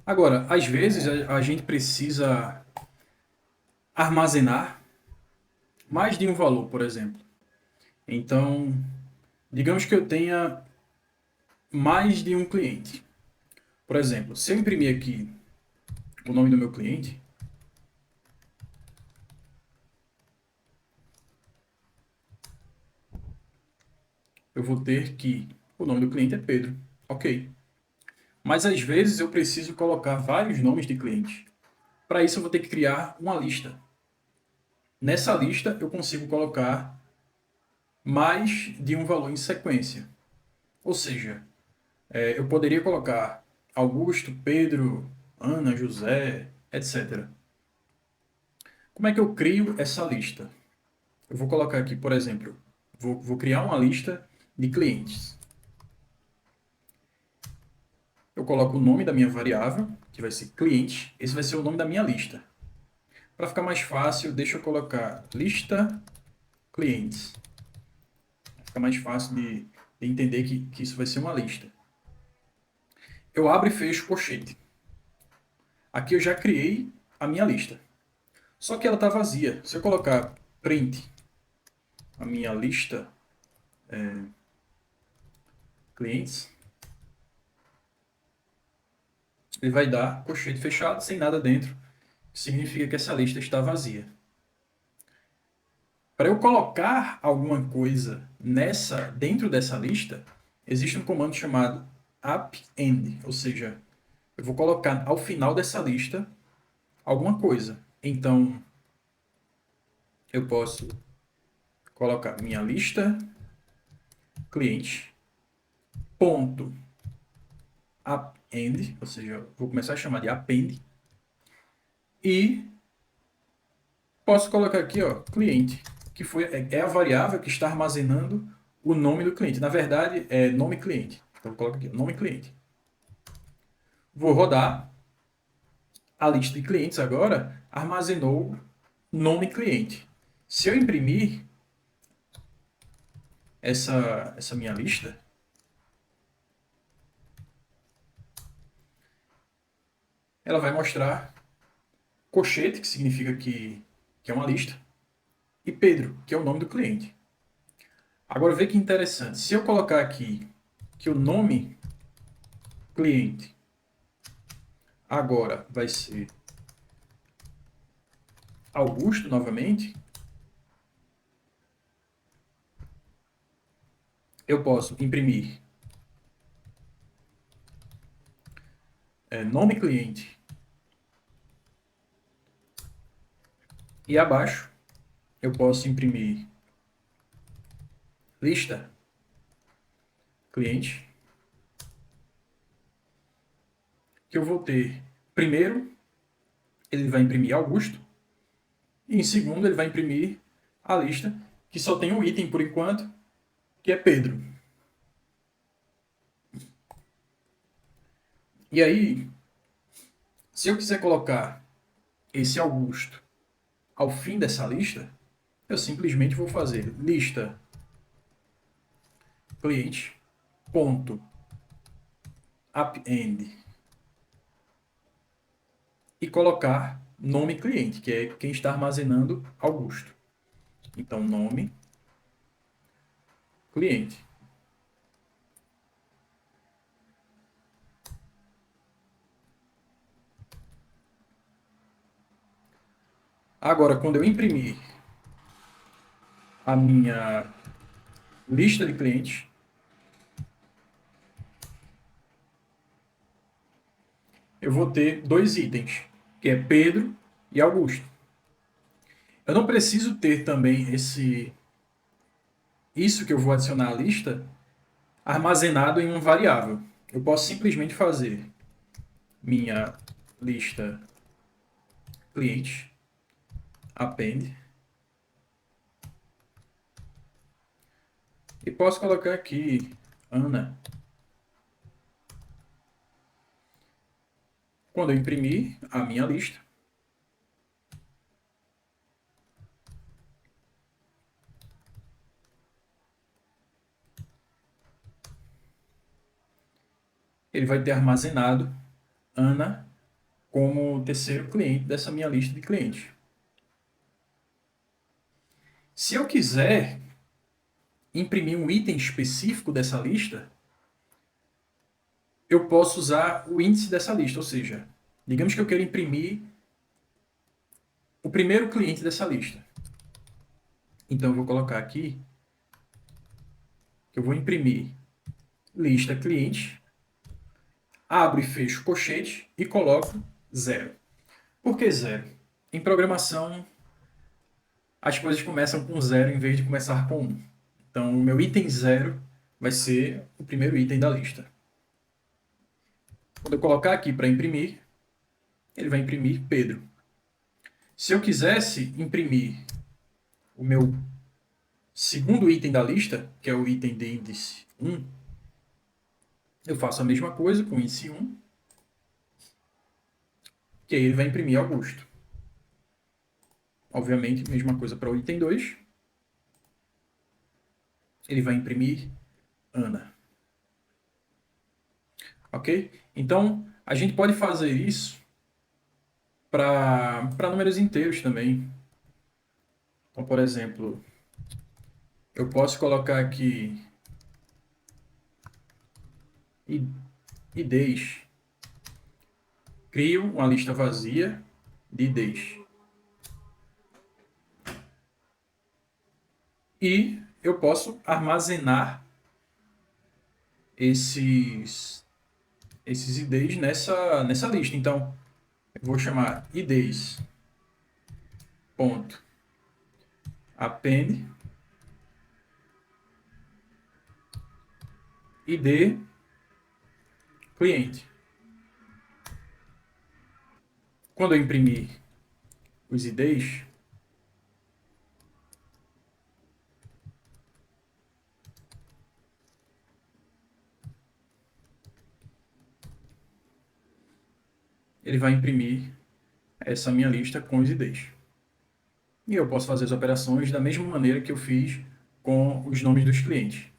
Agora, às vezes a gente precisa armazenar mais de um valor, por exemplo. Então, digamos que eu tenha mais de um cliente. Por exemplo, se eu imprimir aqui o nome do meu cliente, eu vou ter que o nome do cliente é Pedro. Ok. Mas às vezes eu preciso colocar vários nomes de clientes. Para isso eu vou ter que criar uma lista. Nessa lista eu consigo colocar mais de um valor em sequência. Ou seja, eu poderia colocar Augusto, Pedro, Ana, José, etc. Como é que eu crio essa lista? Eu vou colocar aqui, por exemplo, vou criar uma lista de clientes. Eu coloco o nome da minha variável, que vai ser cliente. Esse vai ser o nome da minha lista. Para ficar mais fácil, deixa eu colocar lista clientes. Fica mais fácil de entender que isso vai ser uma lista. Eu abro e fecho o colchete. Aqui eu já criei a minha lista. Só que ela está vazia. Se eu colocar print a minha lista clientes, ele vai dar colchete fechado, sem nada dentro. Significa que essa lista está vazia. Para eu colocar alguma coisa dentro dessa lista, existe um comando chamado append, ou seja, eu vou colocar ao final dessa lista alguma coisa. Então, eu posso colocar minha lista cliente ponto append, ou seja, vou começar a chamar de append, e posso colocar aqui, ó, cliente, que é a variável que está armazenando o nome do cliente. Na verdade, é nome cliente. Então, eu coloco aqui, nome cliente. Vou rodar. A lista de clientes agora armazenou nome cliente. Se eu imprimir essa minha lista, ela vai mostrar colchete, que significa que é uma lista, e Pedro, que é o nome do cliente. Agora vê que interessante. Se eu colocar aqui que o nome cliente agora vai ser Augusto novamente, eu posso imprimir nome cliente e abaixo eu posso imprimir lista cliente, que eu vou ter primeiro, ele vai imprimir Augusto, e em segundo ele vai imprimir a lista, que só tem um item por enquanto, que é Pedro. E aí, se eu quiser colocar esse Augusto ao fim dessa lista, eu simplesmente vou fazer lista cliente ponto append e colocar nome cliente, que é quem está armazenando Augusto. Então, nome cliente. Agora, quando eu imprimir a minha lista de clientes, eu vou ter dois itens, que é Pedro e Augusto. Eu não preciso ter também isso que eu vou adicionar à lista armazenado em uma variável. Eu posso simplesmente fazer minha lista cliente append e posso colocar aqui Ana. Quando eu imprimir a minha lista, ele vai ter armazenado Ana como terceiro cliente dessa minha lista de clientes. Se eu quiser imprimir um item específico dessa lista, eu posso usar o índice dessa lista, ou seja, digamos que eu quero imprimir o primeiro cliente dessa lista. Então eu vou colocar aqui que eu vou imprimir lista cliente, abro e fecho colchete e coloco 0. Por que 0? Em programação, as coisas começam com 0 em vez de começar com 1. Então, o meu item 0 vai ser o primeiro item da lista. Quando eu colocar aqui para imprimir, ele vai imprimir Pedro. Se eu quisesse imprimir o meu segundo item da lista, que é o item de índice 1, eu faço a mesma coisa com o índice 1, que aí ele vai imprimir Augusto. Obviamente, mesma coisa para o item 2. Ele vai imprimir Ana. Ok? Então, a gente pode fazer isso para números inteiros também. Então, por exemplo, eu posso colocar aqui IDs. Crio uma lista vazia de IDs. E eu posso armazenar esses IDs nessa lista. Então, eu vou chamar IDs.append ID cliente. Quando eu imprimir os IDs, ele vai imprimir essa minha lista com os IDs. E eu posso fazer as operações da mesma maneira que eu fiz com os nomes dos clientes.